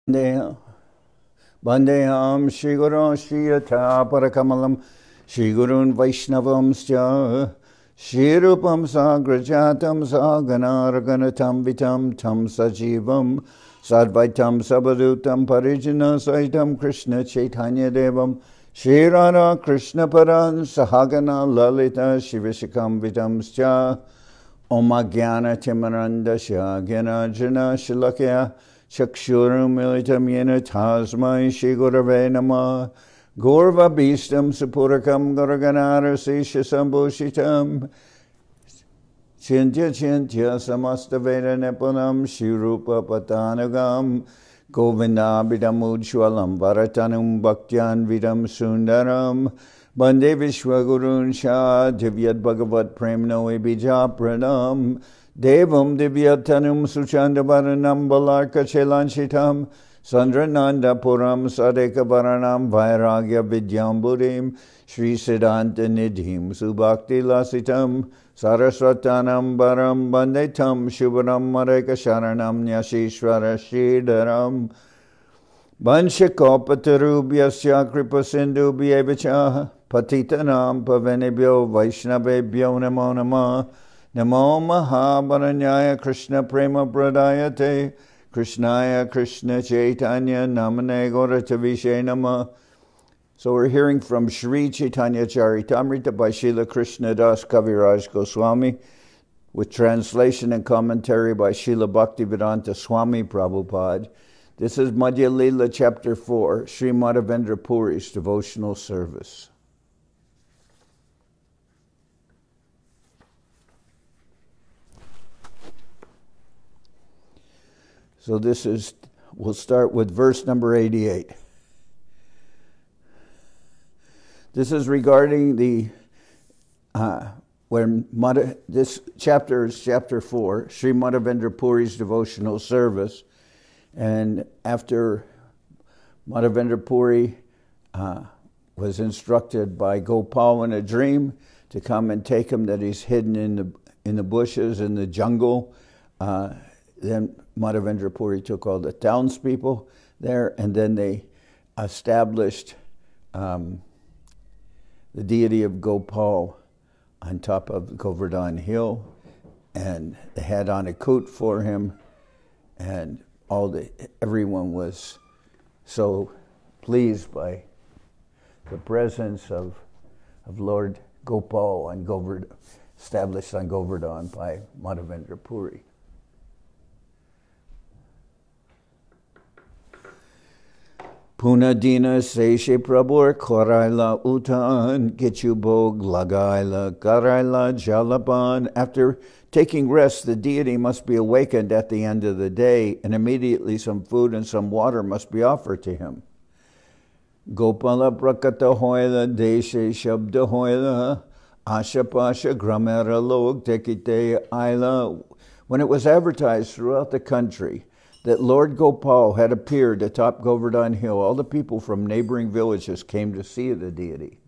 Bandeham Shri Guru Shri Yatha Parakamalam Shri Gurun Vaishnavamscha Shri Rupam Sagrajatam Saganaraganatam Vitam Tam Sajivam Sadvaitam Sabadutam Parijana Saitam Krishna Chaitanya Devam Shri Radha Krishna Paran Sahagana Lalita Shivishikam Vitamscha Om Agyana Timarandasya Gyanajana Shilakya Chakshuram Militam Yena Tasmai Shri Gurave Namah Gorva Bhistam Sapurakam Garaganara Sesha Sambhushitam Chintya Chintya Samasta Veda Nipunam Shri Rupa Patanagam Govindabhidam Ujwalam Varatanum Bhaktyan Vidam Sundaram Bande Vishwagurun Shah Divyat Bhagavat Premno Bija Pranam Devam Divyatanum Suchandavaranam Balarka Chelanchitam Sandrananda Puram Sadeka Varanam Vairagya Vidyamburim Sri Siddhanta Nidhim Subhakti Lasitam Saraswatanam Baram Bandetam Shubharam Mareka Sharanam Nyashishwara Shridaram Vanshikopatarubhyasya Kripa Sindhu Bhyevacha Patitanam Pavanebhyo Vaishnavebhyo Namo Namah Namo Mahabaranyaya Krishna Prema Pradayate Krishnaya Krishna Chaitanya Namane Gauratavishe Nama. So we're hearing from Sri Chaitanya Charitamrita by Srila Krishnadas Kaviraj Goswami with translation and commentary by Srila Bhaktivedanta Swami Prabhupada. This is Madhya-lila chapter 4, Sri Madhavendra Puri's devotional service. So we'll start with verse number 88. This is regarding this chapter is chapter 4, Sri Madhavendra Puri's devotional service. And after Madhavendra Puri was instructed by Gopal in a dream to come and take him, that he's hidden in the bushes in the jungle, then Madhavendra Puri took all the townspeople there, and then they established the deity of Gopal on top of Govardhan Hill, and they had on a coat for him, and everyone was so pleased by the presence of Lord Gopal established on Govardhan by Madhavendra Puri. Punadina Seshe Prabhur Koraila Utan Gichubog Lagaila Karaila Jalapan. After taking rest, the deity must be awakened at the end of the day, and immediately some food and some water must be offered to him. Gopala Prakata Hoila Deshe Shabda Hoila Ashapasha Gramera Log Tekite Aila. When it was advertised throughout the country that Lord Gopal had appeared atop Govardhan Hill, all the people from neighboring villages came to see the deity.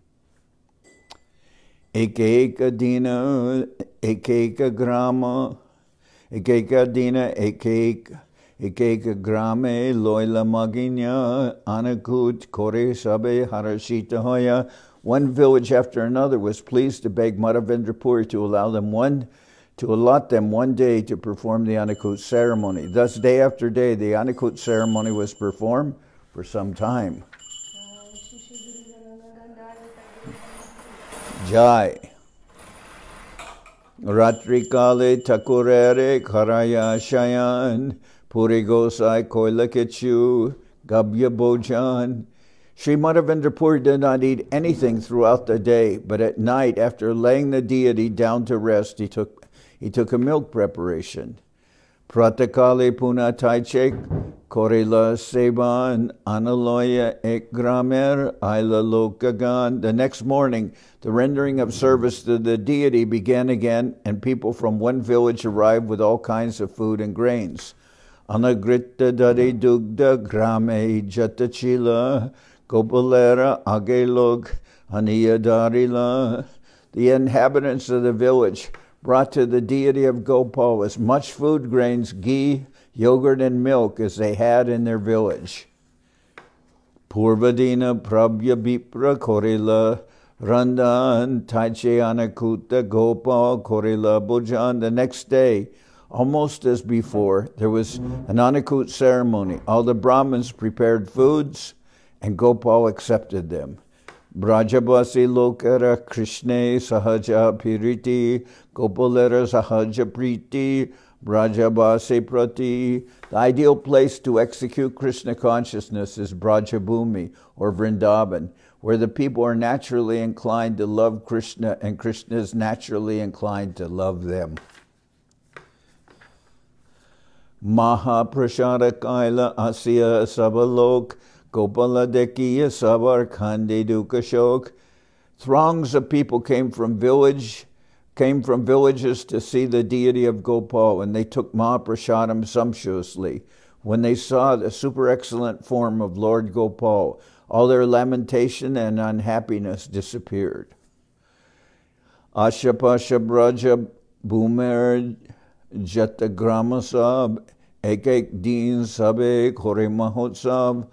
Ekeka Dina, Ekeka Grama, Ekeka Dina, Ekeka Grame, Loila Maginya, Anakut, Kore Sabe, Harashita Hoya. One village after another was pleased to beg Madhavendra Puri to allot them one day to perform the Anakut ceremony. Thus, day after day, the Anakut ceremony was performed for some time. Jai. Ratri Kale Takurere Karaya Shayan Puri Gosai Koilakechu Gabya Bojan. Sri Madhavendra Puri did not eat anything throughout the day, but at night, after laying the deity down to rest, he took a milk preparation. Pratakale Puna Taichek Korila Seban Analoya Ek Gramer Aila Lokagan. The next morning, the rendering of service to the deity began again, and people from one village arrived with all kinds of food and grains. Anagrita Dade Dugda Grame Jatachila Gopalera Agelog Aniya Darila. The inhabitants of the village brought to the deity of Gopal as much food, grains, ghee, yogurt and milk as they had in their village. Purvadina Prabhya Bipra Korila Randan Taiche Anakuta Gopal Korila Bhujan. The next day, almost as before, there was an Anakut ceremony. All the Brahmins prepared foods and Gopal accepted them. Brajabasi Lokara Krishna Sahaja Piriti Gopalera Sahaja Priti Brajabasi Prati. The ideal place to execute Krishna consciousness is Brajabhumi or Vrindavan, where the people are naturally inclined to love Krishna and Krishna is naturally inclined to love them. Mahaprashada Kaila Asya Sabalok Gopala Dekiya Sabar Khande Dukashok. Throngs of people came from villages to see the deity of Gopal, and they took Mahaprasadam sumptuously. When they saw the super excellent form of Lord Gopal, all their lamentation and unhappiness disappeared. Ashapasha Braja Bhumer Jatagramasab Ekek Din Sabe Kore Mahotsav.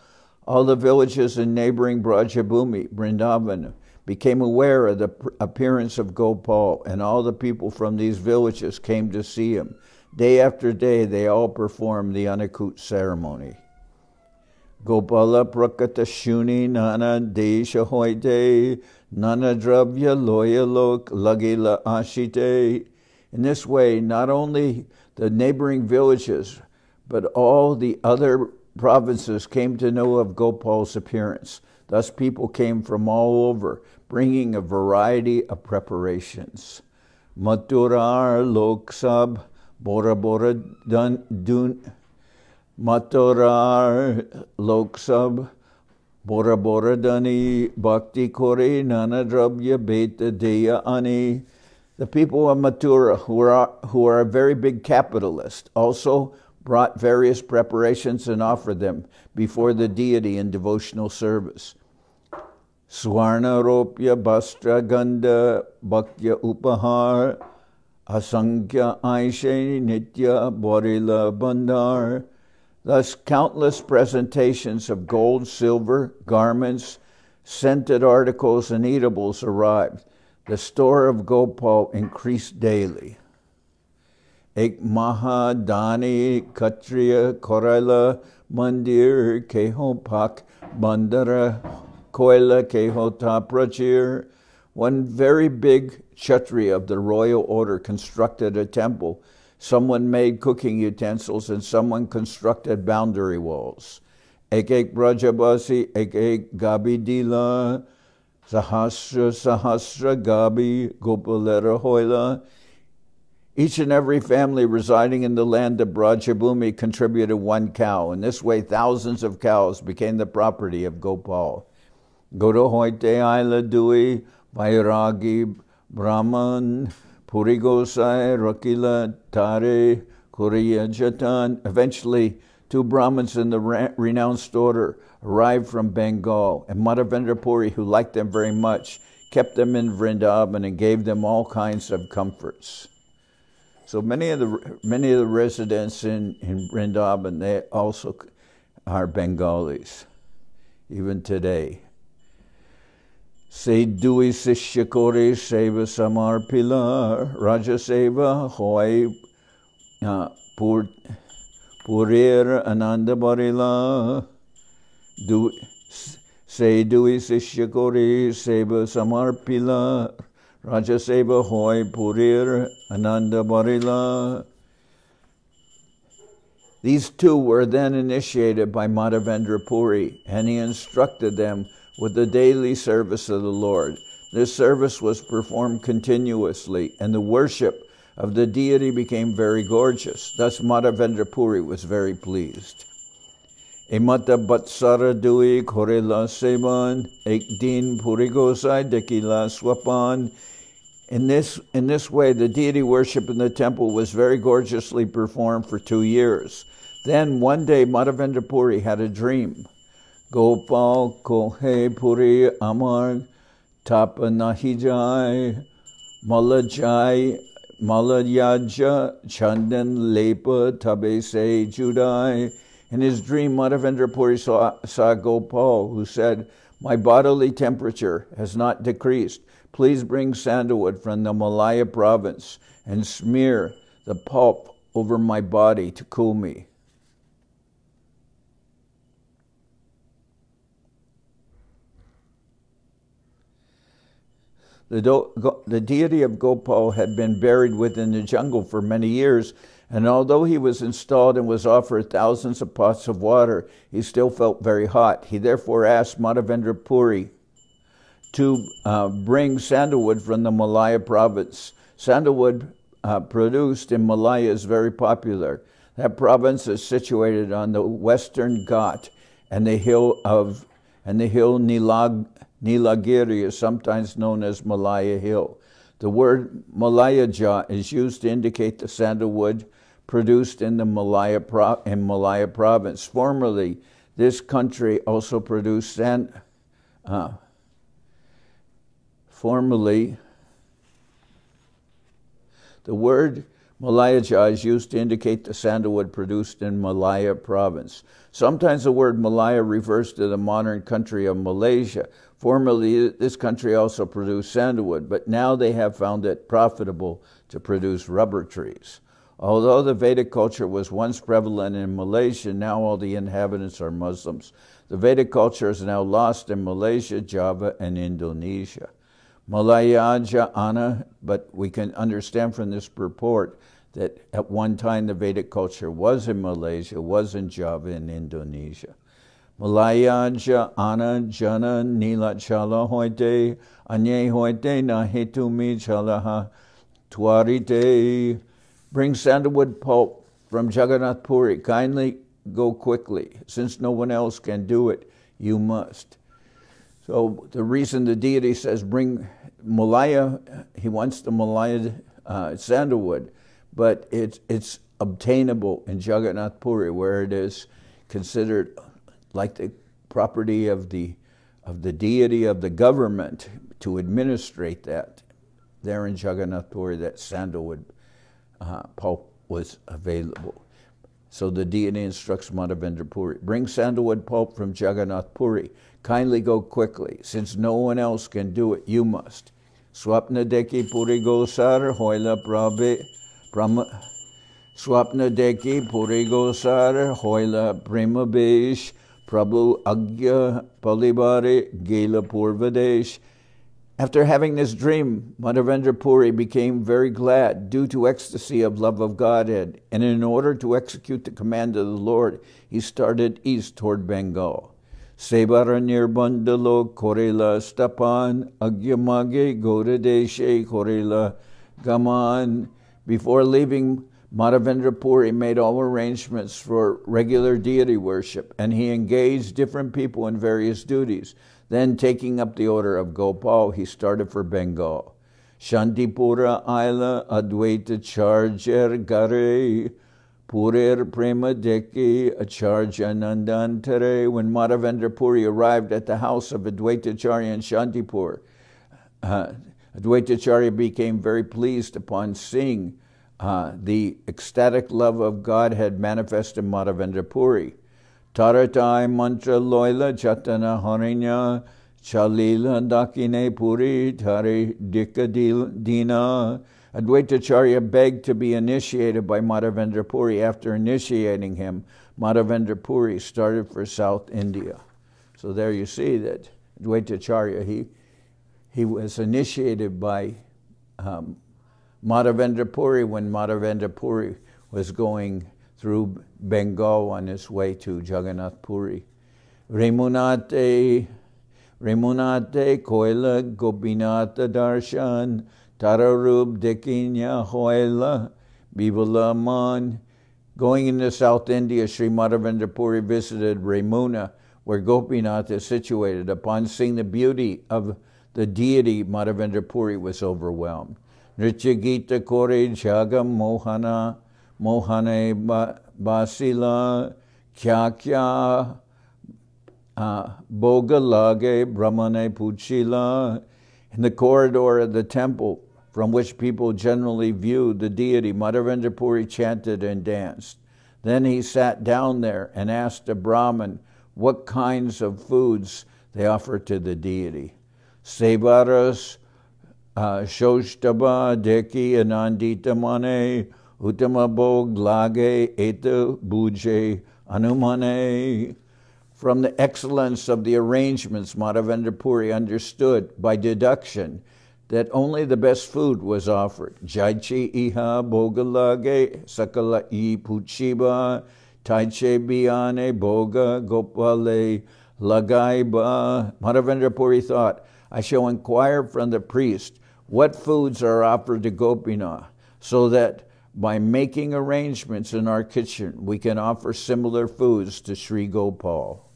All the villages in neighboring Brajabhumi, Vrindavan, became aware of the appearance of Gopal, and all the people from these villages came to see him. Day after day, they all performed the Anakut ceremony. Gopala Prakata Shuni Nana Desha Hoite Nana Dravya Loyalok Lagila Ashite. In this way, not only the neighboring villages, but all the other provinces came to know of Gopal's appearance. Thus people came from all over, bringing a variety of preparations. Maturar Loksab Bora Bora Dun Maturar Loksab Bora Bora Dani Bhakti Kore Nanadrabya Beta Deya Ani. The people of Mathura, who are a very big capitalist, also brought various preparations and offered them before the deity in devotional service. Swarna Ropya Bastra Ganda Bhaktya Upahar Asankhya Aishe Nitya Borila Bandar. Thus countless presentations of gold, silver, garments, scented articles, and eatables arrived. The store of Gopal increased daily. Ek Maha Dani Katriya Koraila Mandir Keho Pak Bandara Koila Keho Taprachir. One very big Kshatriya of the royal order constructed a temple. Someone made cooking utensils and someone constructed boundary walls. Ek Brajabasi Ek Gabidila Sahasra Gabi Gopalera Hoila. Each and every family residing in the land of Brajabhumi contributed one cow. In this way, thousands of cows became the property of Gopal. Guru Hoite Aila Dui, Vairagi, Brahman, Puri Gosai, Rakila, Tare, Kuriya Jatan. Eventually, two Brahmins in the renounced order arrived from Bengal, and Madhavendra Puri, who liked them very much, kept them in Vrindavan and gave them all kinds of comforts. So many of the residents in Vrindavan, they also are Bengalis, even today. Se dui sishyakore seva samarpila raja seva hoy purir ananda barila. Se dui sishyakore seva samarpila raja seva hoy purir ananda barila. These two were then initiated by Madhavendra Puri, and he instructed them with the daily service of the Lord. This service was performed continuously, and the worship of the deity became very gorgeous. Thus Madhavendra Puri was very pleased. Emata Batsara Dui Korela Seban Ekdin Puri Gosai Dekila Swapan. In this way, the deity worship in the temple was very gorgeously performed for 2 years. Then one day Madhavendra Puri had a dream. Gopal Kohe Puri Amar Tapa Nahijai Malajai Malayaja Chandan Lepa Tabese Judai. In his dream, Madhavendra Puri saw Gopal, who said, "My bodily temperature has not decreased. Please bring sandalwood from the Malaya province and smear the pulp over my body to cool me." The deity of Gopal had been buried within the jungle for many years, and although he was installed and was offered thousands of pots of water, he still felt very hot. He therefore asked Madhavendra Puri to bring sandalwood from the Malaya province. Sandalwood produced in Malaya is very popular. That province is situated on the western Ghat, and the hill Nilagiri is sometimes known as Malaya Hill. The word Malayaja is used to indicate the sandalwood produced in the Malaya province. Formerly, this country also produced Formerly, the word Malayaja is used to indicate the sandalwood produced in Malaya province. Sometimes the word Malaya refers to the modern country of Malaysia. Formerly, this country also produced sandalwood, but now they have found it profitable to produce rubber trees. Although the Vedic culture was once prevalent in Malaysia, now all the inhabitants are Muslims. The Vedic culture is now lost in Malaysia, Java, and Indonesia. Malayaja Ana, but we can understand from this purport that at one time the Vedic culture was in Malaysia, was in Java, and Indonesia. Malayaja Ana Jana Nila Chala Hoite Anye Hoite Na Hetumi Chalaha Twarite. Bring sandalwood pulp from Jagannath Puri. Kindly go quickly. Since no one else can do it, you must. So the reason the deity says bring Malaya, he wants the Malaya sandalwood, but it's obtainable in Jagannath Puri, where it is considered like the property of the deity of the government to administrate that. There in Jagannath Puri, that sandalwood pulp was available. So the deity instructs Madhavendra Puri, bring sandalwood pulp from Jagannath Puri. Kindly go quickly. Since no one else can do it, you must. Swapna deki puri gosar hoila Swapna deki puri gosar hoila prema besh Prabhu agya palibare gela purvadesh. After having this dream, Madhavendra Puri became very glad due to ecstasy of love of Godhead, and in order to execute the command of the Lord, he started east toward Bengal. Sebara nirbandalo korela stapan agyamage goradeshe korela gaman. Before leaving, Madhavendra Puri made all arrangements for regular deity worship, and he engaged different people in various duties. Then, taking up the order of Gopal, he started for Bengal. Shantipura Aila Advaita Charger Gare Purer Prema Deki Acharya Nandantare. When Madhavendra Puri arrived at the house of Advaitacharya in Shantipur, Advaitacharya became very pleased upon seeing the ecstatic love of Godhead manifest in Madhavendra Puri. Taratai mantra loila jatana harinya chalila dakine puri tari dikadina. Advaitacharya begged to be initiated by Madhavendra Puri. After initiating him, Madhavendra Puri started for South India. So there you see that Advaitacharya, he was initiated by Madhavendra Puri when Madhavendra Puri was going through Bengal on his way to Jagannath Puri. Remunate koila Gopinath darshan tararub dekinya hoila bivalaman. Going into South India, Sri Madhavendra Puri visited Remuna, where Gopinath is situated. Upon seeing the beauty of the deity, Madhavendra Puri was overwhelmed. Nrityagita kore jagam mohana Mohane Basila Kya Bogalage Brahmane Puchila. In the corridor of the temple, from which people generally viewed the deity, Madhavendra Puri chanted and danced. Then he sat down there and asked a Brahmin what kinds of foods they offered to the deity. Sevaras, Shoshtaba, Deki, Anandita Mane, Uttama Bhog, Lage, Eta, Buje, Anumane. From the excellence of the arrangements, Madhavendra Puri understood by deduction that only the best food was offered. Jaichi iha bogalage sakala I puchiba taiche biane boga gopale lagaiba. Madhavendra Puri thought, I shall inquire from the priest what foods are offered to Gopinath, so that by making arrangements in our kitchen, we can offer similar foods to Sri Gopal.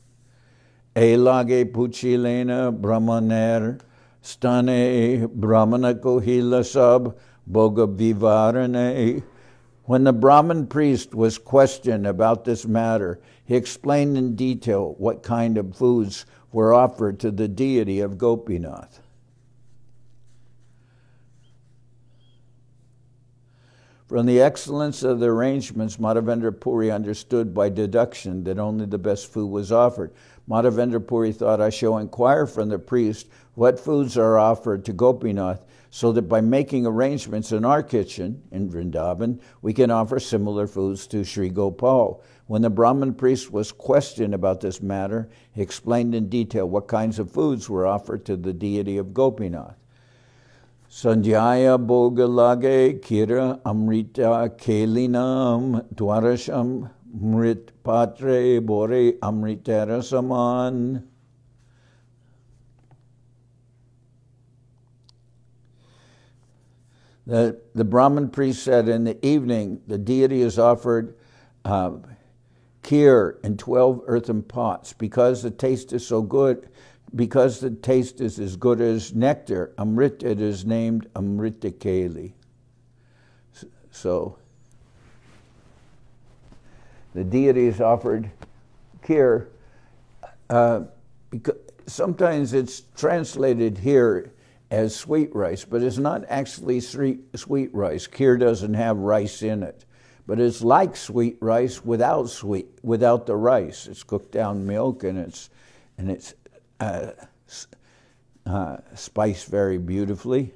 Elage puchilena brahmaner stane brahmana kohila sab boga vivarane. When the Brahmin priest was questioned about this matter, he explained in detail what kind of foods were offered to the deity of Gopinath. From the excellence of the arrangements, Madhavendra Puri understood by deduction that only the best food was offered. Madhavendra Puri thought, I shall inquire from the priest what foods are offered to Gopinath, so that by making arrangements in our kitchen, in Vrindavan, we can offer similar foods to Sri Gopal. When the Brahmin priest was questioned about this matter, he explained in detail what kinds of foods were offered to the deity of Gopinath. Sanjaya Bogalage Kira Amrita Kelinam Dwarasham Mrit Patre Bore Amritera Saman. The Brahmin priest said, in the evening, the deity is offered kheer in 12 earthen pots. Because the taste is so good, because the taste is as good as nectar, Amrit, it is named Amrita Keli. So, the deity is offered kheer. Because sometimes it's translated here as sweet rice, but it's not actually sweet rice. Kheer doesn't have rice in it, but it's like sweet rice without the rice. It's cooked down milk and it's spiced very beautifully.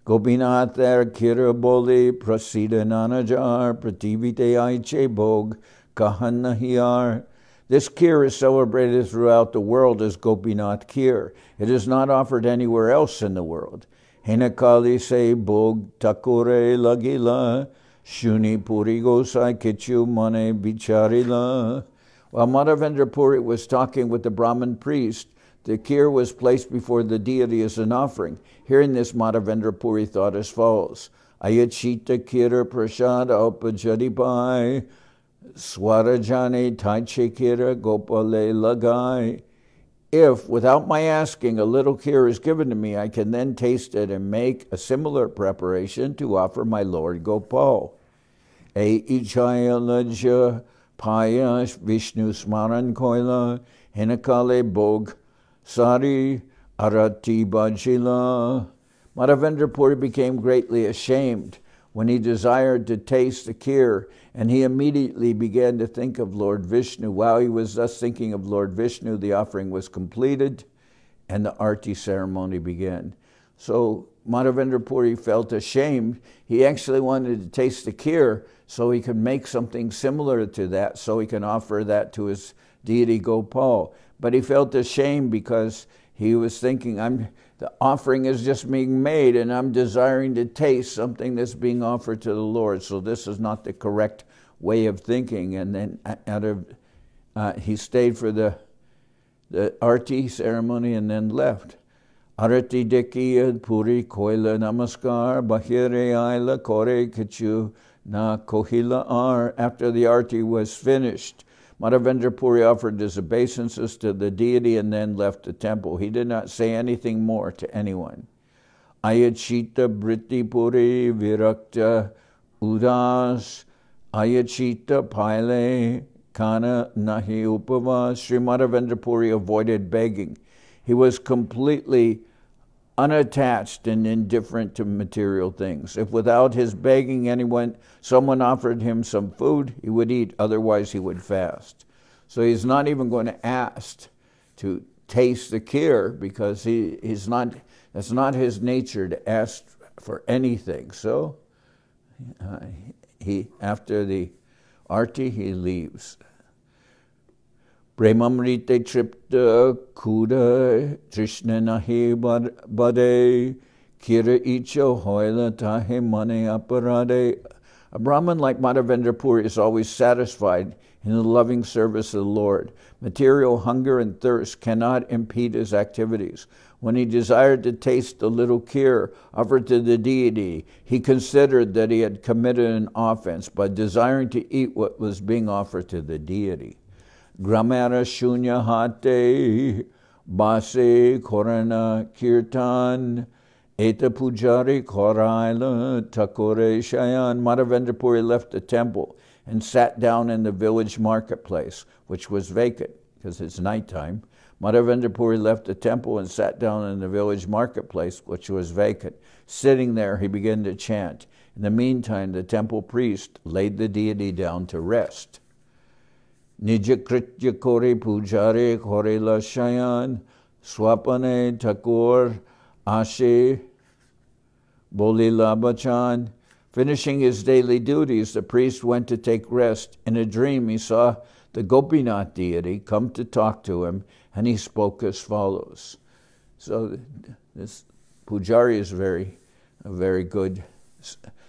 Gopinath there kira boli prasida nanajar prativite aiche bog kahannahiyar. This kheer is celebrated throughout the world as Gopinath kheer. It is not offered anywhere else in the world. Hinakali se bog takure lagila shuni puri gosai kichu mane vicharila. While Madhavendra Puri was talking with the Brahmin priest, the kheer was placed before the deity as an offering. Hearing this, Madhavendra Puri thought as follows: Ayachita kheera prasada upajadipai Swarajane Taiche Kira Gopale Lagai. If, without my asking, a little kheer is given to me, I can then taste it and make a similar preparation to offer my Lord Gopal. E Ichaya Laja Payash Vishnu Smaran Koila Hinakale Bog Sari Arati Bajila. Madhavendra Puri became greatly ashamed when he desired to taste the kheer, and he immediately began to think of Lord Vishnu. While he was thus thinking of Lord Vishnu, the offering was completed and the arti ceremony began. So Madhavendra Puri felt ashamed. He actually wanted to taste the kheer so he could make something similar to that, so he can offer that to his deity Gopal. But he felt ashamed because he was thinking, the offering is just being made and I'm desiring to taste something that's being offered to the Lord. So this is not the correct way of thinking. And then he stayed for the arti ceremony and then left. Arati Dekiya Puri Koila Namaskar Bahire Aila Kore Kichu Na Kohila Ar. After the arti was finished, Madhavendra Puri offered his obeisances to the deity and then left the temple. He did not say anything more to anyone. Ayachita Britti Puri Virakta Udas Ayachita Paile Kana Nahi Upavas. Sri Madhavendra Puri avoided begging. He was completely unattached and indifferent to material things. If without his begging someone offered him some food, he would eat, otherwise he would fast. So he's not even going to ask to taste the kheer, because that's not his nature to ask for anything. So after the arti, he leaves. Premamrite tripta kuda Krishna nahi bade kira icho hoila tahe mane aparade. A Brahmin like Madhavendra Puri is always satisfied in the loving service of the Lord. Material hunger and thirst cannot impede his activities. When he desired to taste the little kheer offered to the deity, he considered that he had committed an offense by desiring to eat what was being offered to the deity. Gramara shunya hate base korana kirtan eta pujari koraila takore shayan. Madhavendra Puri left the temple and sat down in the village marketplace, which was vacant because it's nighttime. Madhavendra Puri left the temple and sat down in the village marketplace, which was vacant. Sitting there, he began to chant. In the meantime, the temple priest laid the deity down to rest. Nijakritya kore pujare kore la shayan swapane takur ashe bolila bachan. Finishing his daily duties, the priest went to take rest. In a dream, he saw the Gopinath deity come to talk to him, and he spoke as follows. So this pujari is a very good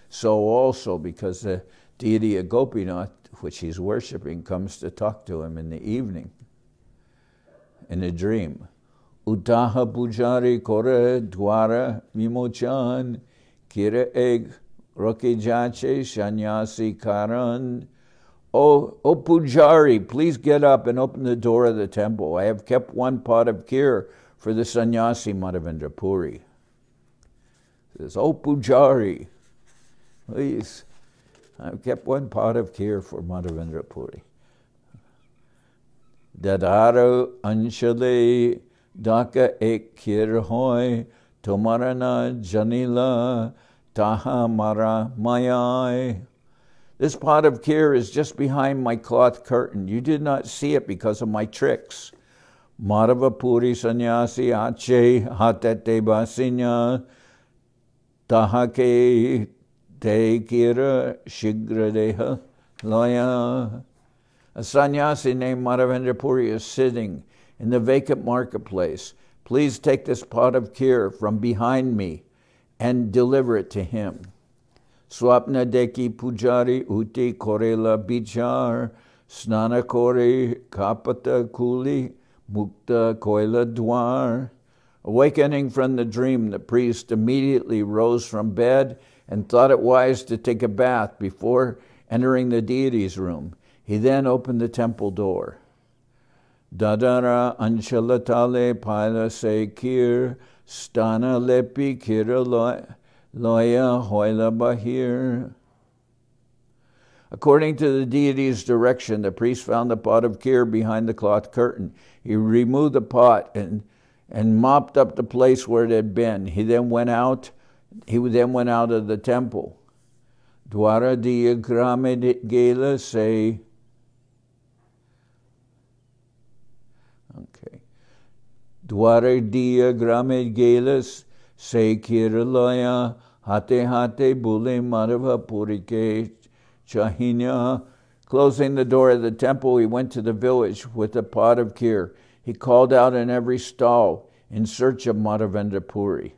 soul also, because the deity of Gopinath, which he's worshipping, comes to talk to him in the evening, in a dream. Utaha pujari kore dwara vimochan kira eg roke jache shanyasi karan. O Pujari, please get up and open the door of the temple. I have kept one pot of kheer for the sannyasi Madhavendra Puri. He says, O Pujari, please, I've kept one pot of kheer for Madhavendra Puri. Dadaro anshale daka ek kheer hoy tomarana janila taha mara mayai. This pot of kheer is just behind my cloth curtain. You did not see it because of my tricks. Madhava Puri sannyasi ache hatate basinya tahake te kira shigradeha laya. A sannyasi named Madhavendra Puri is sitting in the vacant marketplace. Please take this pot of kheer from behind me and deliver it to him. Swapna deki pujari uti korela bichar snana kore kapata kuli mukta koila dwar. Awakening from the dream, the priest immediately rose from bed and thought it wise to take a bath before entering the deity's room. He then opened the temple door. Dadara anshalatale paila se kir stana lepi kira loya hoila bahir. According to the deity's direction, the priest found the pot of kheer behind the cloth curtain. He removed the pot and mopped up the place where it had been. He then went out of the temple. Dwara diya grame gela say. Okay. Dwara diya grame gelas say kiralaya hate hate bule madhava purike chahinya. Closing the door of the temple, he went to the village with a pot of kheer. He called out in every stall in search of Madhavendra Puri.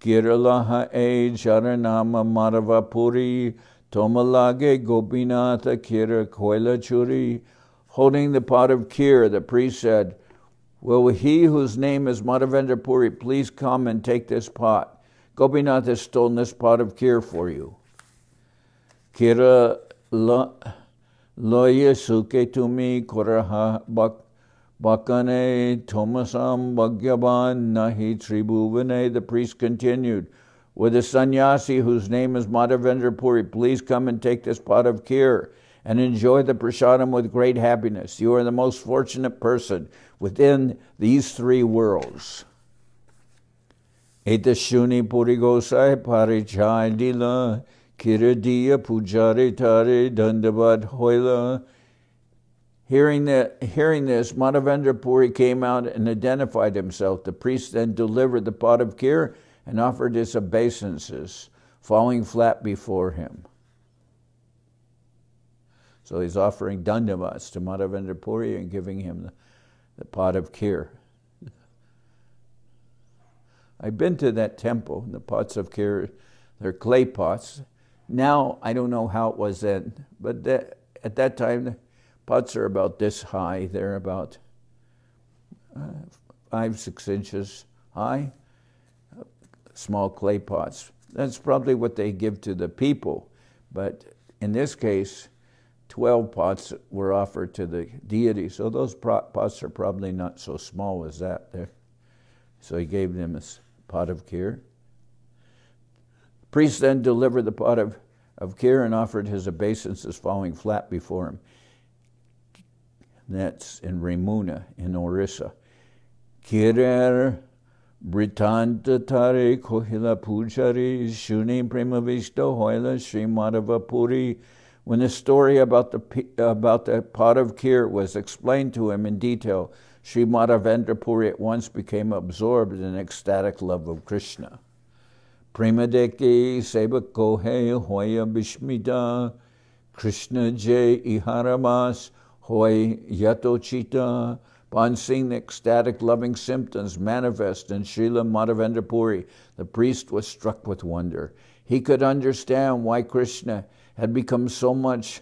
Kiralaha e jaranama Madhava Puri tomalage gopinatha kira koila churi. Holding the pot of kheer, the priest said, will he whose name is Madhavendra Puri please come and take this pot? Gopinath has stolen this pot of kheer for you. Kira loya suke tumi koraha bakane tomasam bhagyavan nahi tribhuvane. The priest continued, will the sannyasi whose name is Madhavendra Puri please come and take this pot of kheer and enjoy the prasadam with great happiness? You are the most fortunate person within these three worlds. Eta Shuni Puri Gosai Parichai Lila Kiradiya Pujari Tari Dandavad Hoila. Hearing this, Madhavendra Puri came out and identified himself. The priest then delivered the pot of kheer and offered his obeisances, falling flat before him. So he's offering dandavats to Madhavendra Puri and giving him the pot of kheer. I've been to that temple, and the pots of kheer, they're clay pots. Now, I don't know how it was then, but at that time, the pots are about this high. They're about 5-6 inches high, small clay pots. That's probably what they give to the people, but in this case, 12 pots were offered to the deity, so those pots are probably not so small as that there. So he gave them a pot of kheer. The priest then delivered the pot of kheer and offered his obeisances, falling flat before him. That's in Remuna, in Orissa. Kirer Britanta Tare Kohila Pujari Shuni Prima Vishto Hoila Sri Madhava Puri. When the story about the pot of kheer was explained to him in detail, Sri Madhavendra Puri at once became absorbed in ecstatic love of Krishna. Premadeki Seva Kohe Hoya Bishmita Krishna Jai Iharamas Hoy Yatochita. Upon seeing the ecstatic loving symptoms manifest in Srila Madhavendra Puri, the priest was struck with wonder. He could understand why Krishna had become so much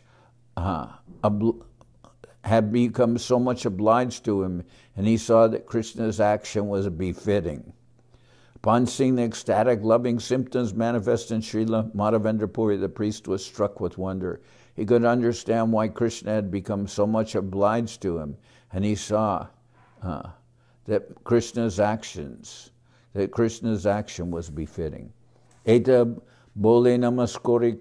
obliged to him, and he saw that Krishna's action was befitting. Upon seeing the ecstatic loving symptoms manifest in Srila Madhavendra Puri, the priest was struck with wonder. He could understand why Krishna had become so much obliged to him, and he saw that Krishna's action was befitting. Eta bole namaskori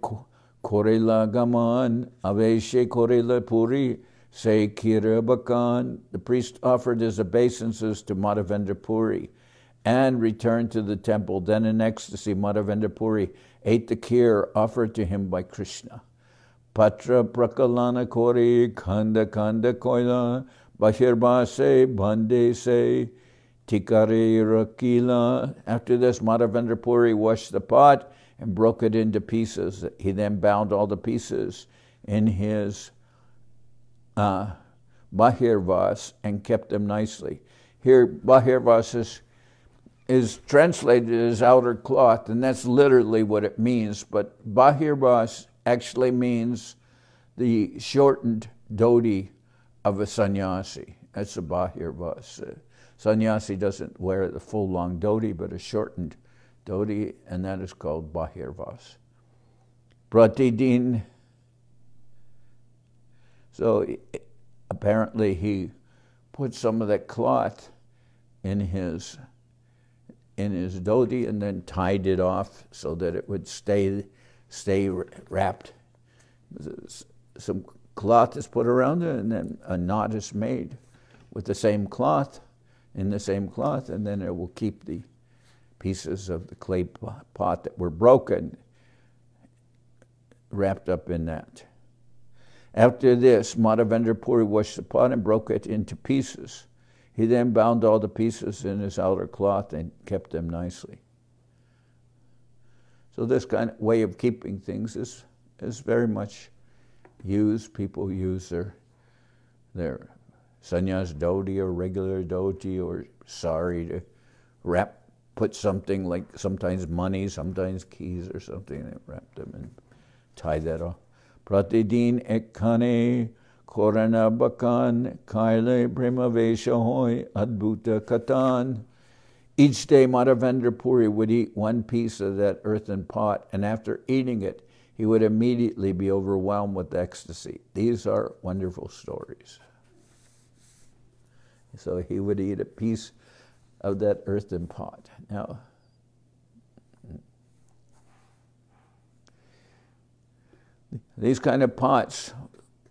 korela gaman aveshe korela puri se kira bakan. The priest offered his obeisances to Madhavendra Puri and returned to the temple. Then in ecstasy, Madhavendra Puri ate the kheer offered to him by Krishna. Patra prakalana kori khanda khanda koila bahirbase bande se tikare rakila. After this, Madhavendra Puri washed the pot and broke it into pieces. He then bound all the pieces in his bahirvas and kept them nicely. Here, bahirvas is translated as outer cloth, and that's literally what it means, but bahirvas actually means the shortened dhoti of a sannyasi. That's a bahirvas. Sannyasi doesn't wear the full long dhoti, but a shortened dhoti, and that is called bahirvas. Pratidin. So apparently he put some of that cloth in his dhoti and then tied it off so that it would stay wrapped. Some cloth is put around it, and then a knot is made with the same cloth, and then it will keep the pieces of the clay pot that were broken wrapped up in that. After this, Madhavendra Puri washed the pot and broke it into pieces. He then bound all the pieces in his outer cloth and kept them nicely. So this kind of way of keeping things is very much used. People use their sannyas dhoti or regular dhoti or sari to put something like sometimes money, sometimes keys or something, and wrap them and tie that off. Pratidin ekkhane korana bakan kaile brahmavesha hoy adbhuta katan. Each day Madhavendra Puri would eat one piece of that earthen pot, and after eating it, he would immediately be overwhelmed with ecstasy. These are wonderful stories. So he would eat a piece of that earthen pot. Now, these kind of pots,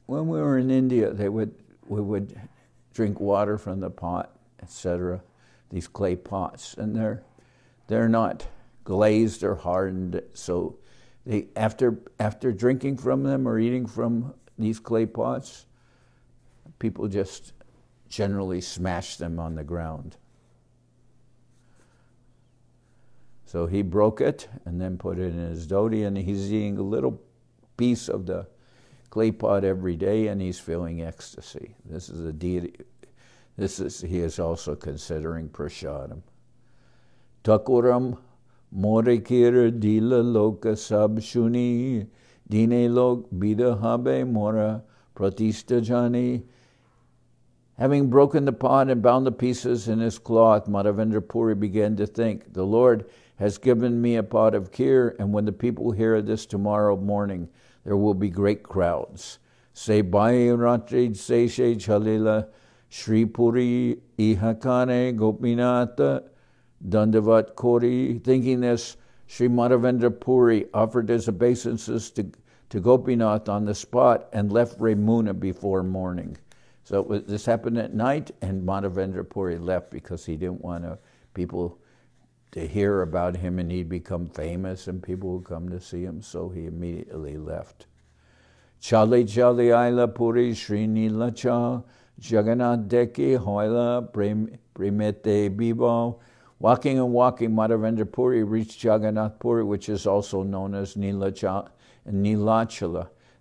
when we were in India, we would drink water from the pot, etc. These clay pots, and they're not glazed or hardened. So they, after drinking from them or eating from these clay pots, people just generally smash them on the ground. So he broke it and then put it in his dhoti, and he's eating a little piece of the clay pot every day, and he's feeling ecstasy. This is a deity. He is also considering prasadam. Takuram morikir dila loka sabshuni dine lok bida habe mora pratista jani. Having broken the pot and bound the pieces in his cloth, Madhavendra Puri began to think, the Lord has given me a pot of kheer, and when the people hear this tomorrow morning, there will be great crowds. Say Bhai Ratri Seshe Chalila Sri Puri Ihakane Gopinath Dandavat Kori. Thinking this, Sri Madhavendra Puri offered his obeisances to Gopinath on the spot and left Remuna before morning. So this happened at night, and Madhavendra Puri left because he didn't want people to hear about him, and he'd become famous and people would come to see him, so he immediately left. Chali chali aila puri Srinila cha Jagannath deki hoila primete bibo. Walking and walking, Madhavendra Puri reached Jagannath Puri, which is also known as Nilachala.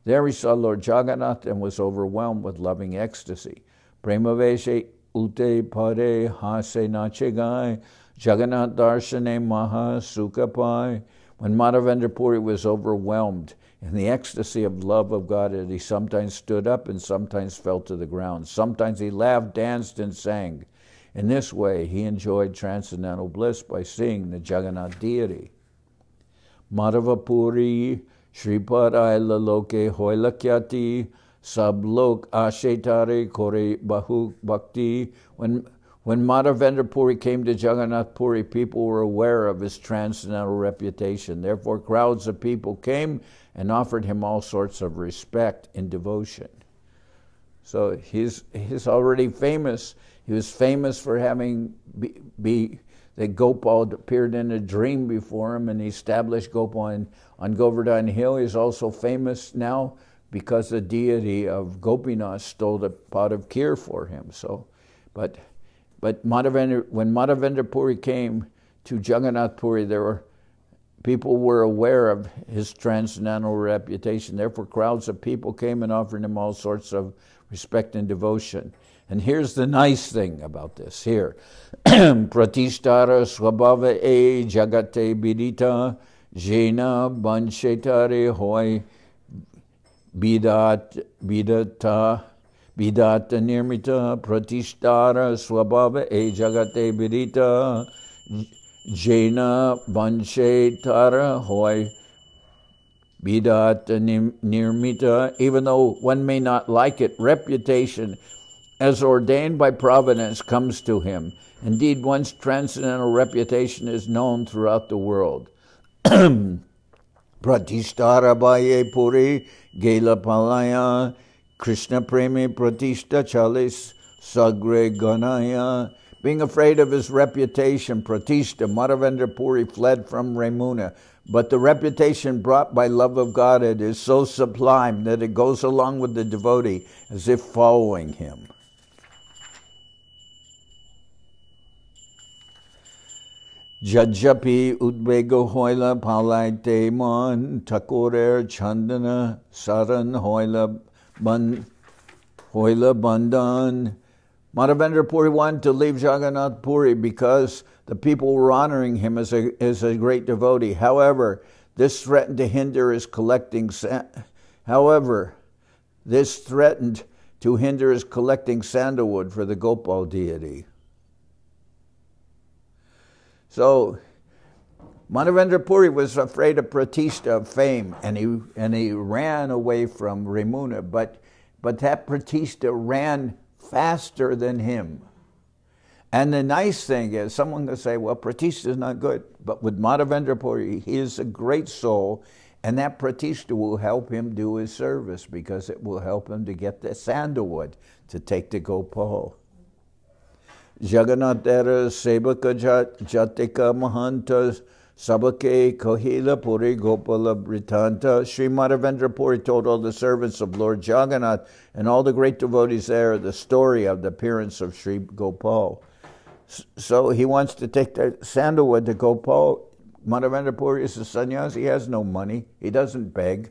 There he saw Lord Jagannath and was overwhelmed with loving ecstasy. Premaveshe ute pare hase nachegai Jagannath darshane maha sukhapai. When Madhavendra Puri was overwhelmed in the ecstasy of love of God, he sometimes stood up and sometimes fell to the ground. Sometimes he laughed, danced, and sang. In this way, he enjoyed transcendental bliss by seeing the Jagannath deity. Madhava Puri Sripad aila loke hoila kyati sab lok ashetare kore bahu bhakti. When Madhavendra Puri came to Jagannath Puri, people were aware of his transcendental reputation. Therefore, crowds of people came and offered him all sorts of respect and devotion. So he's already famous. He was famous for having that Gopal appeared in a dream before him, and he established Gopal on Govardhan Hill. He's also famous now because the deity of Gopinath stole the pot of kheer for him. So, but when Madhavendra Puri came to Jagannath Puri, people were aware of his transcendental reputation. Therefore, crowds of people came and offered him all sorts of respect and devotion. And here's the nice thing about this here. Pratishtara swabhava e jagate bidita jena banshetare hoy bidata nirmita pratishtara swabhava e jagate bidita jena banshetara hoy bidata nirmita. Even though one may not like it, reputation as ordained by providence comes to him. Indeed, one's transcendental reputation is known throughout the world. Pratishtara baye puri gela palaya Krishna premi pratishta chalis sagre ganaya. Being afraid of his reputation, Pratishta, Madhavendra Puri fled from Remuna. But the reputation brought by love of Godhead is so sublime that it goes along with the devotee as if following him. Jajapi udbego hoila palaite man takorer chandana saran hoila bandan. Madhavendra Puri wanted to leave Jagannath Puri because the people were honoring him as a great devotee. However, this threatened to hinder his collecting sandalwood for the Gopal deity. So Madhavendra Puri was afraid of Pratishta, of fame, and he ran away from Remuna, but that Pratishta ran faster than him. And the nice thing is, someone can say, well, Pratishta is not good, but with Madhavendra Puri, he is a great soul, and that Pratishta will help him do his service because it will help him to get the sandalwood to take to Gopal. Jagannath Sevaka Jatika Mahanta Sabake Kohila Puri Gopala Britanta. Sri Madhavendra Puri told all the servants of Lord Jagannath and all the great devotees there the story of the appearance of Sri Gopal. So he wants to take the sandalwood to Gopal. Madhavendra Puri is a sannyasi. He has no money. He doesn't beg.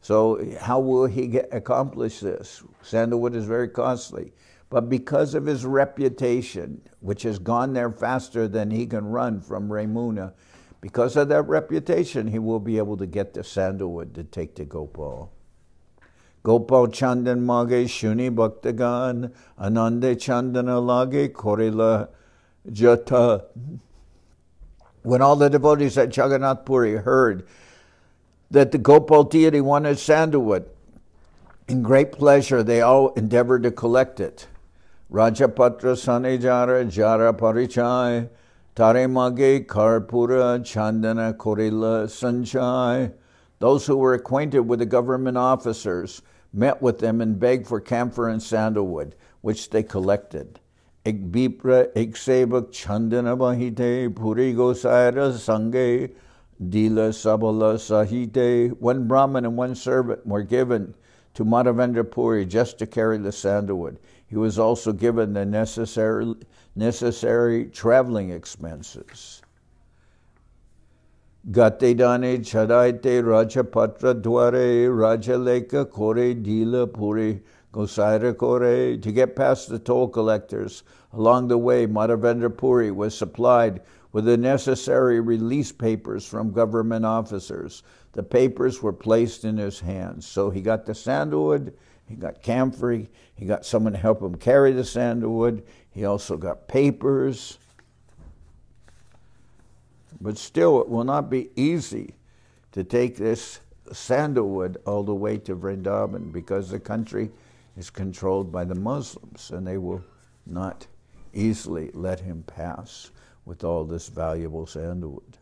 So how will he accomplish this? Sandalwood is very costly. But because of his reputation, which has gone there faster than he can run from Remuna, because of that reputation, he will be able to get the sandalwood to take to Gopal. Gopal Chandan Mage Shuni Bhaktagan Anande Chandana Lage Korila Jata. When all the devotees at Jagannath Puri heard that the Gopal deity wanted sandalwood, in great pleasure they all endeavored to collect it. Rajapatra Sanejara Jara Parichai Tare Mage Karpura Chandana Korila Sanchai. Those who were acquainted with the government officers met with them and begged for camphor and sandalwood, which they collected. Ek Bipra Ek Sevak Chandana Bahite Puri Gosaira Sange Dila Sabala Sahite. One Brahmin and one servant were given to Madhavendra Puri just to carry the sandalwood. He was also given the necessary traveling expenses. Gate dane chadaite Rajapatra dware Rajaleka kore dila puri gosaira kore. To get past the toll collectors, along the way Madhavendra Puri was supplied with the necessary release papers from government officers. The papers were placed in his hands. So he got the sandalwood, he got camphor, he got someone to help him carry the sandalwood, he also got papers. But still, it will not be easy to take this sandalwood all the way to Vrindavan because the country is controlled by the Muslims and they will not easily let him pass with all this valuable sandalwood.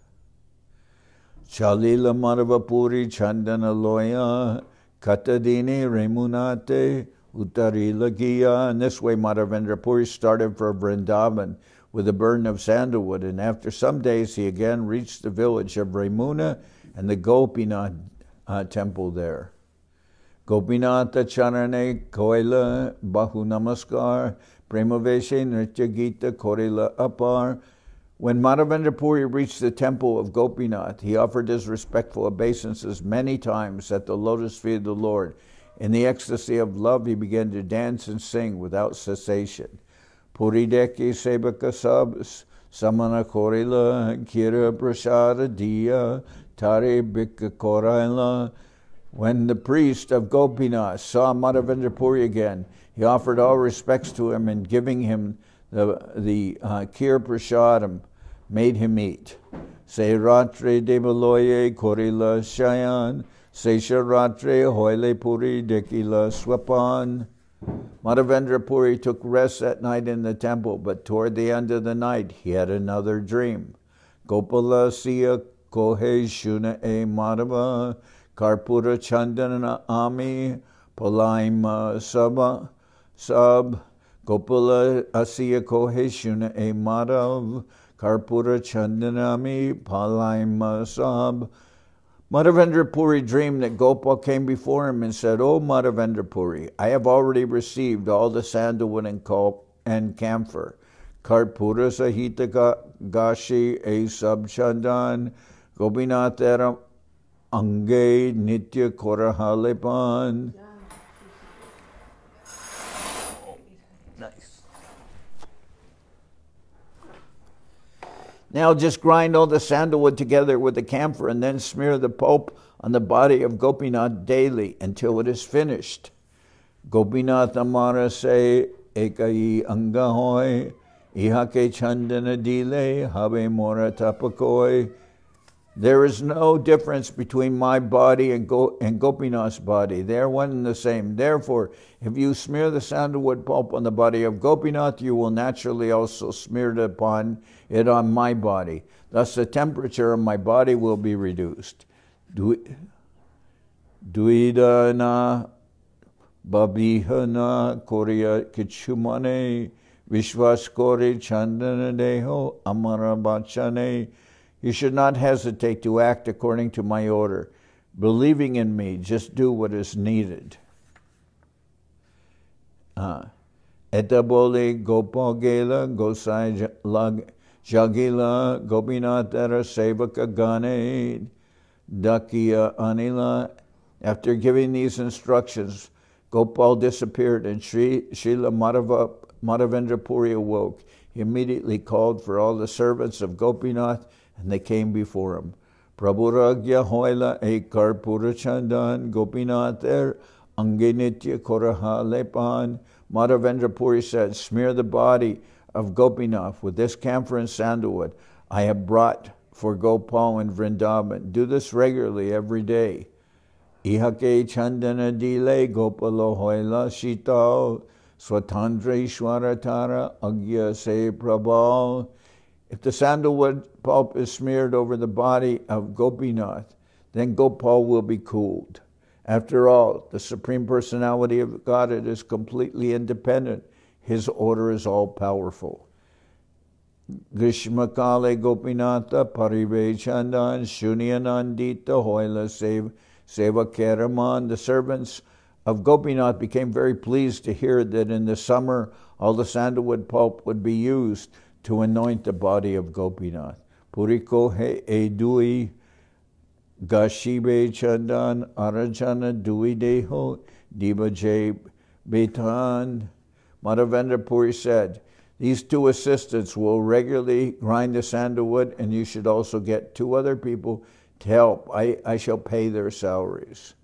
Chalila Madhava Puri Chandana Loya Katadini Remunate Uttarila Giya. And this way Madhavendra Puri started for Vrindavan with a burden of sandalwood, and after some days he again reached the village of Remuna and the Gopinath temple there. Gopinatha Charane Koila Bahu Namaskar Premaveshe Nritya Gita Korila Apar. When Madhavendra Puri reached the temple of Gopinath, he offered his respectful obeisances many times at the lotus feet of the Lord. In the ecstasy of love, he began to dance and sing without cessation. Puri deki sebaka sabs samana korila kira prasada diya tare bika koraila. When the priest of Gopinath saw Madhavendra Puri again, he offered all respects to him and giving him the kir prasadam, made him eat. Se ratre devaloye korila shayan, se sharatre hoile puri dekila swapan. Madhavendra Puri took rest that night in the temple, but toward the end of the night he had another dream. Gopala siya kohe shuna e madhava karpura chandana ami palaima sab Gopala asiya kohe shuna e madhav karpura chandana ami palaima sab. Madhavendra Puri dreamed that Gopal came before him and said, "O Madhavendra Puri, I have already received all the sandalwood and camphor. Karpura sahita gashi e sabchandan Gopinathara ange nitya korahalepan." Nice. Now just grind all the sandalwood together with the camphor and then smear the pulp on the body of Gopinath daily until it is finished. Gopinath amara se ekai angahoy ihake chandana dile habe mora tapakoi. There is no difference between my body and Gopinath's body. They are one and the same. Therefore, if you smear the sandalwood pulp on the body of Gopinath, you will naturally also smear it on my body. Thus, the temperature of my body will be reduced. Duida na babihana korea kichumane Vishwaskori Chandana Deho Amara Bachane. You should not hesitate to act according to my order. Believing in me, just do what is needed. Etabole Gopagela Gosai Jagila Gopinathara Sevaka Gane Dakiya Anila. After giving these instructions, Gopal disappeared and Srila Madhavendra Puri awoke. He immediately called for all the servants of Gopinath, and they came before him. Prabhuragya hoila ekar purachandan Gopinath angenitya koraha lepan. Madhavendra Puri said, smear the body of Gopinath with this camphor and sandalwood I have brought for Gopal in Vrindavan. Do this regularly every day. Ihake chandana dile gopalo hoila shito swatandra ishwara tara agya se prabal. If the sandalwood pulp is smeared over the body of Gopinath, then Gopal will be cooled. After all, the Supreme Personality of Godhead is completely independent. His order is all-powerful. Grishmakale Gopinatha Parive Chandan Shunyanandita Hoila Seva Keraman. The servants of Gopinath became very pleased to hear that in the summer all the sandalwood pulp would be used to anoint the body of Gopinath. Puriko he edui gashibe chandan arajana dui deho dibaje betan. Madhavendra Puri said, these two assistants will regularly grind the sandalwood, and you should also get 2 other people to help. I shall pay their salaries.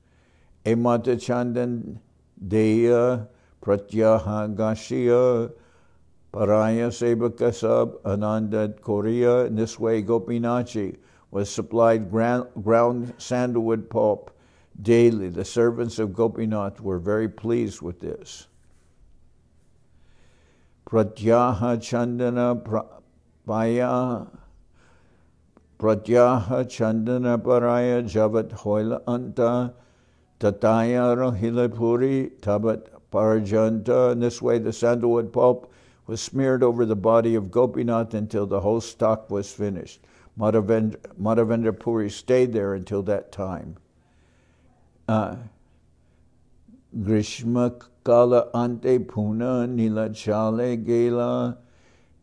Emata chandan deya pratyaha gashiya Paraya Sebakasab Ananda Korea. In this way, Gopinathji was supplied ground sandalwood pulp daily. The servants of Gopinath were very pleased with this. Pratyaha Chandana Paraya Javat Hoila Anta Tataya Rohila Puri Tabat Parajanta. In this way, the sandalwood pulp was smeared over the body of Gopinath until the whole stock was finished. Madhavendra Puri stayed there until that time. Grishma Kala Ante Puna Nilachale Gela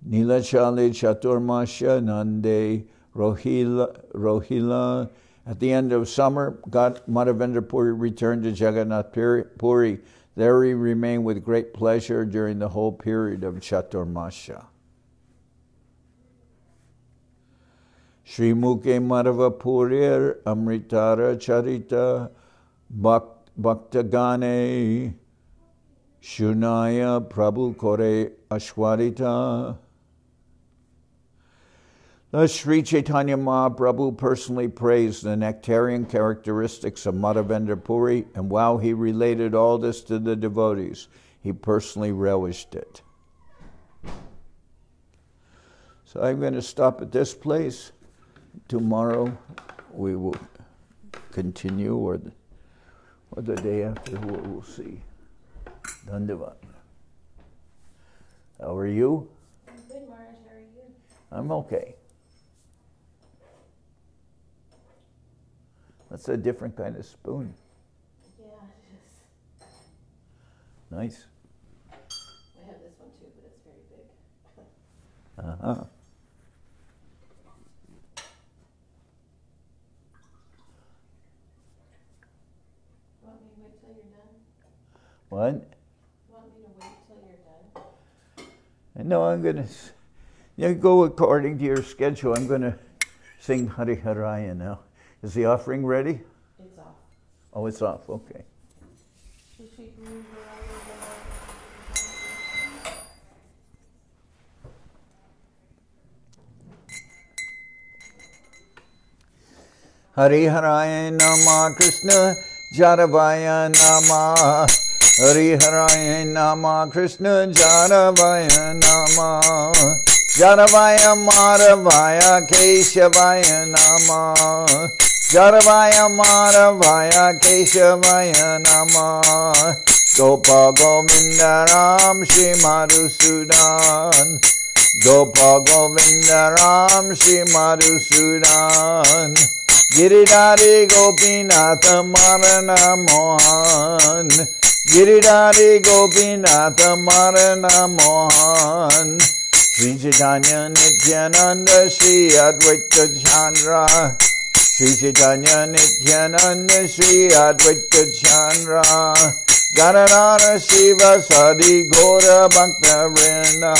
Nilachale Chaturmasya Nande Rohila. At the end of summer, Madhavendra Puri returned to Jagannath Puri. There he remained with great pleasure during the whole period of Chaturmasya. Sri Mukhe Madhava Purir Amritara Charita Bhaktagane Shunaya Prabhu Kore Ashwarita. Thus, Sri Chaitanya Mahaprabhu personally praised the nectarian characteristics of Madhavendra Puri, and while he related all this to the devotees, he personally relished it. So I'm going to stop at this place. Tomorrow we will continue, or the day after, we'll see. Dandavat. How are you? I'm good, Maharaj. How are you? I'm okay. That's a different kind of spoon. Yeah, it is. Nice. I have this one too, but it's very big. Uh-huh. You want me to wait till you're done? What? You want me to wait till you're done? No, I'm going to go according to your schedule. I'm going to sing Hari Haraya now. Is the offering ready? It's off. Oh, it's off. Okay. Hari Haraya Nama Krishna Jaravaya Nama. Hari Haraya Nama Krishna Jaravaya Nama. Jaravaya Madhavaya Keshavaya Nama. Jaravaya Madhavaya Keshavaya Nama. Gopal Govinda Ram Shri Madhusudan, Gopal Govinda Ram Shri Madhusudan, Giridhari Gopinath Marana Mohan, Giridhari Gopinath Marana Mohan, Sri Chaitanya Nityananda Sri Advaita Chandra, Sri Chaitanya Nityananda Sri Advaita Chandra, Gadadhara Shiva Sadi Gora Bhakta Vrinda,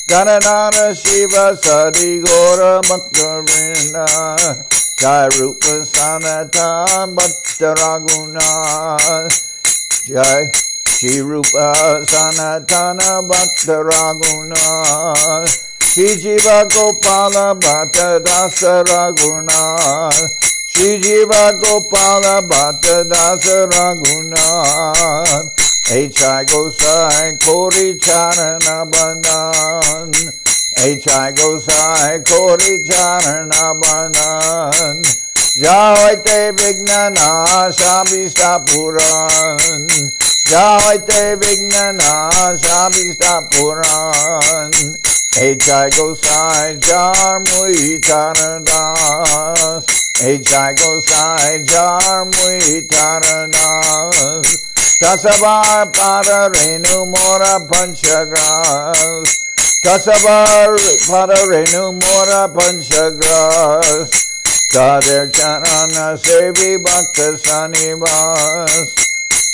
Gadadhara Shiva Sadi Gora Bhakta Vrinda, Jai Rupa Sanatan Bhatta Raghunath, Jai Shri Rupa Sanatana Bhatta Raghunath, Shri Jiva Gopala Bhatta Dasa Raghunath, Shri Jiva Gopala Bhatta Dasa Raghunath, H.I. Gosai Kori Charana Bandhan, H.I. Gosai Kori Charana Bandhan, Jaite Vignana Shabista Puran, Jaite Vignana Shabista Puran, H.I. Gosai Jarmui Taradas, H.I. Gosai Jarmui Taradas, Tasavar Pada Renu Mora Panchagras, Tasavar Pada Renu Mora Panchagras, Tader Charana Sevi Bhakta Sanivas,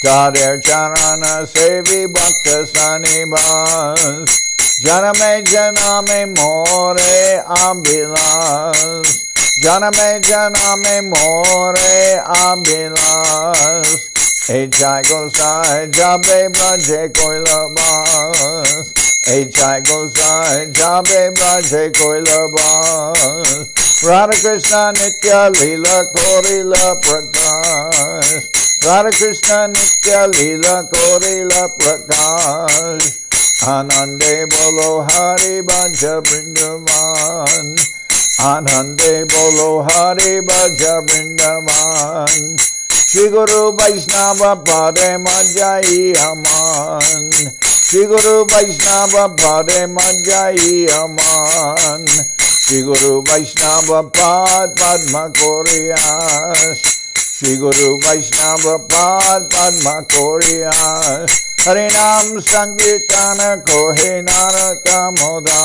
Tader Charana Sevi Bhakta Sanivas, Janame Janame More Ambilas, Janame Janame More Ambilas, H.I. Gosai Jabe Braje Koilabas, H.I. Gosai Jabe Braje Koilabas, Radha Krishna Nitya Lila Korila Prakash, Radha Krishna Nitya Lila Korila Prakash, Anande Bolo Hari Bhaja Vrindavan, Anande Bolo Hari Bhaja Vrindavan, Shri Guru Vaishnava Pade Majai Aman, Shri Guru Vaishnava Pade Majai Aman, Shri Guru Vaishnava Pad Padma Koriyas, Shri Guru Vaishnava Pad Padma Koriyas, Harinam Sankirtana Kohe Narata Moda,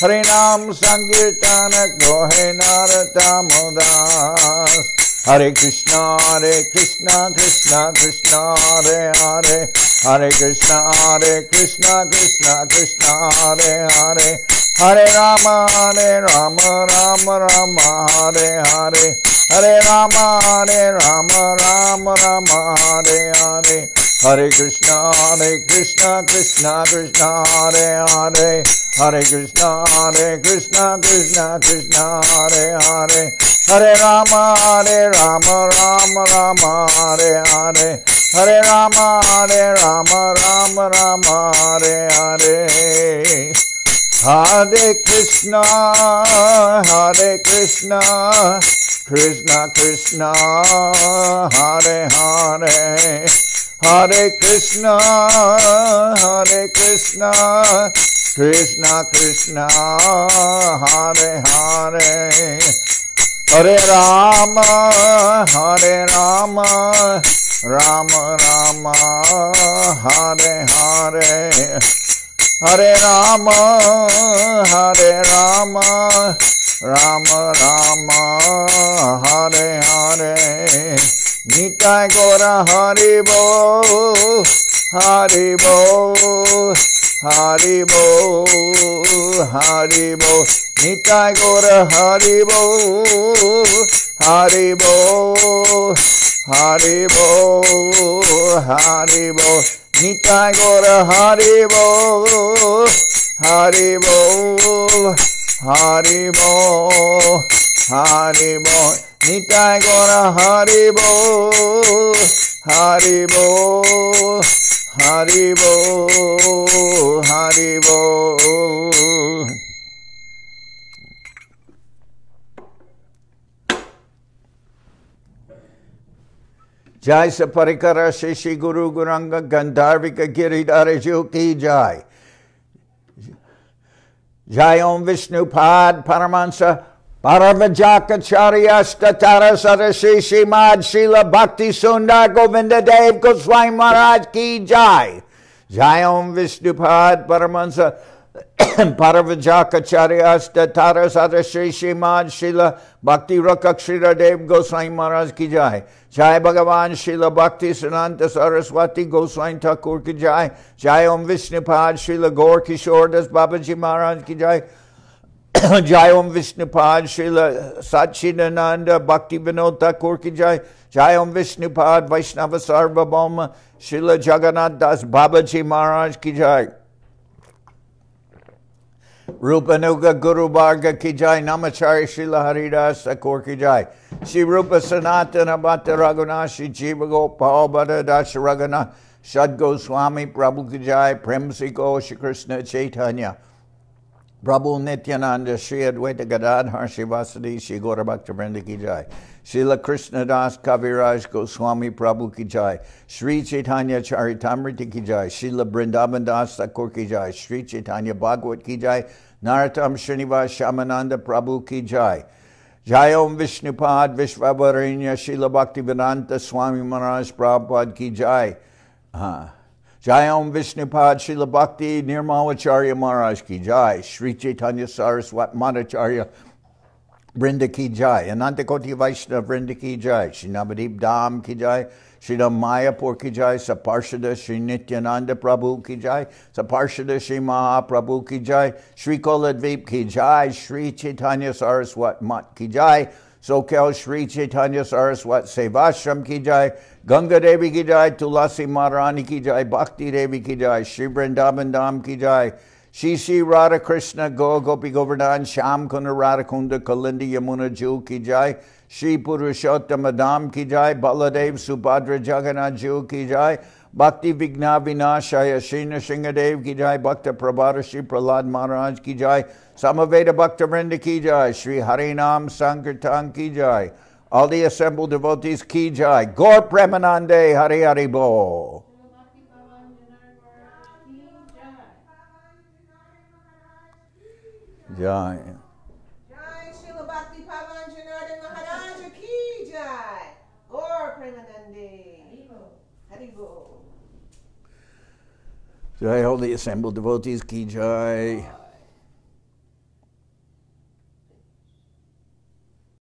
Harinam Sankirtana Kohe Narata Moda, Hare Krishna, Krishna Krishna Hare Hare, Hare Krishna, Krishna Krishna Hare Hare, Hare Rama, Rama Rama, Hare Hare, Hare Rama, Rama Hare Hare, Hare Krishna, Krishna Krishna Hare Hare, Hare Krishna, Krishna Krishna Hare Hare, Hare Rama, Rama Hare Hare, Hare Rama, Rama Hare Hare. Hare Krishna, Krishna Krishna, Hare Hare, Hare Krishna, Krishna Krishna, Hare Hare, Hare Rama, Rama Rama, Hare Hare, Hare Rama, Rama Rama, Hare Hare, Nitai Gora Hari Bo, Hari Bo, Hari Bo, Hari Bo, Nitai Gora Hari Bo, Hari Bo, Hari Bo, Hari Bo, Nitai Gora Hari Bo, Hari Bo, Hari Bo, Hari Bo, Nitai Gora Hari Bo, Hari Bo, Hari Bo, Hari Bo. Jai Saparikara Shishi Guru Guranga Gandharvika Giridharaju ki Jai. Jai Om Vishnu Pad Paramansa Paravajaka Charyasta Tara Sarashishi Mad Srila Bhakti Sundar Govinda Dev Goswami Maharaj ki Jai. Jai Om Vishnu Pad Paramansa Paravajaka Charyasta Tara Sarashishi Mad Srila Bhakti Rakakshira Dev Goswami Maharaj ki Jai. Jai Bhagavan Srila Bhakti Sananta Saraswati Goswami Thakur ki Jai. Jai Om Vishnupad Srila Gaur Kishore Das Babaji Maharaj ki Jai. Jai Om Vishnupad Srila Satchidananda Bhakti Vinod Thakur ki Jai. Jai Om Vishnupad Vaishnava Sarvabhauma Srila Jagannath Das Babaji Maharaj ki Jai. Rupanuga Guru Bharga ki Jai. Namachari Srila Haridas Thakur ki Jai. Shri Rupa Sanatana Bhatta Raghunath Shri Jiva Gopal Bhatta Dasha Raghunath Shad Goswami Prabhu ki Jai. Prem Siko Shri Krishna Chaitanya Prabhu Nityananda Shri Advaita Gadadhar Shri Vasadi Shri Gaura Bhaktivinoda ki Jai. Srila Krishnadas Kaviraj Goswami Prabhu ki Jai. Sri Chaitanya Charitamrita ki Jai. Srila Vrindavan Das Thakur ki Jai. Sri Chaitanya Bhagavat ki Jai. Narottam Srinivas Shamananda Prabhu ki Jai. Jai Om Vishnupad Vishvavaranya Srila Bhaktivedanta Swami Maharaj Prabhupada ki Jai. Jai Om Vishnupad Srila Bhakti Nirmalacharya Maharaj ki Jai. Sri Chaitanya Saraswat Madhacharya Vrinda ki Jai. Anantakoti Vaishnava Vrinda ki Jai. Shri Navadip Dham ki Jai. Shri Mayapur ki Jai. Saparshada Shri Nityananda Prabhu ki Jai. Saparshada Shri Mahaprabhu ki Jai. Shri Koladvip ki Jai. Shri Chaitanya Saraswat Mat ki Jai. Soquel Sri Chaitanya Saraswat Sevashram ki Jai. Ganga Devi ki Jai. Tulasi Maharani ki Jai. Bhakti Devi ki Jai. Shri Vrindavan Dham ki Jai. Shri Radha Krishna Gopi Govardhan Sham Kunda Radha Kunda Kalindi Yamuna Ju ki Jai. Shri Purushottama Dham ki Jai. Baladev Subhadra Jagannath Ju ki Jai. Bhakti Vigna Vinashaya Shri Nrsingadev ki Jai. Bhakta Prabhata Shri Prahlad Maharaj ki Jai. Samaveda Bhakta Vrinda ki Jai. Shri Harinam Sankirtan ki Jai. All the assembled devotees ki Jai. Gaur Premanande Hari Hari Bo. Jai. Jai Srila Bhakti Pavan Janardan Maharaj ki Jai. Gaur Premanande. Haribo. Jai, all the assembled devotees ki Jai.